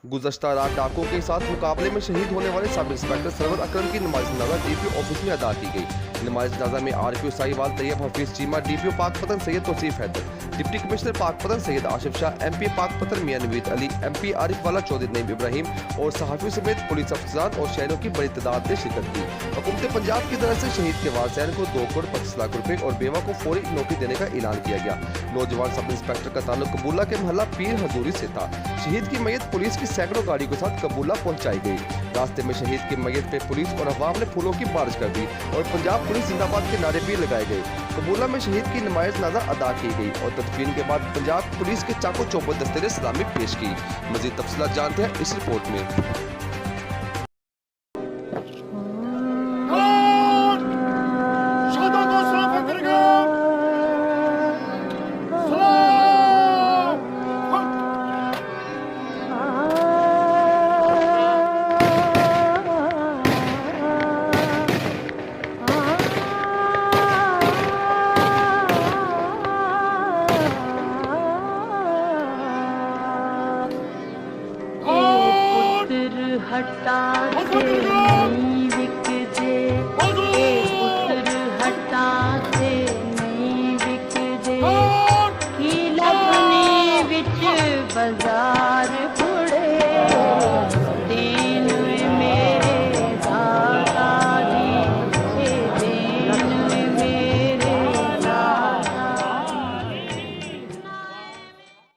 गुज़श्ता रात डाकुओं के साथ मुकाबले में शहीद होने वाले सब इंस्पेक्टर सरवर अकरम की नमाज जनाजा डीपीओ ऑफिस में अदा की गई। नमाज जनाजा में RPO Sahiwal Tayyab Hafeez Cheema, DPO Pakpattan Syed Tauseef Haider, deputy commissioner Pakpattan Syed Asif Shah, MP Pakpattan Mian Naveed Ali, MP Arifwala Chaudhry Naeem Ibrahim और सहाफ़ियों समेत पुलिस अफसरान और शहरों की बड़ी तादाद ने शिरकत की। हुकूमत पंजाब की तरफ से शहीद के वारसैन को 2 करोड़ 25 लाख रुपए और बेवा को फौरी नौकरी देने का ऐलान किया गया। नौजवान सब इंस्पेक्टर का ताल्लुक कबूला के मोहल्ला पीर हजूरी से था। शहीद की मैयत पुलिस की सैकड़ों गाड़ी के साथ कबूला पहुंचाई गई। रास्ते में शहीद की मैयत पे पुलिस और अवाम ने फूलों की बारिश कर दी और पंजाब पुलिस जिंदाबाद के नारे भी लगाए गए। कबूला में शहीद की नमाज जनाजा अदा की गई और तदफीन के बाद पंजाब पुलिस के चाको चौबंद दस्ते ने सलामी पेश की। मजीद तफसीलात जानते हैं इस रिपोर्ट में।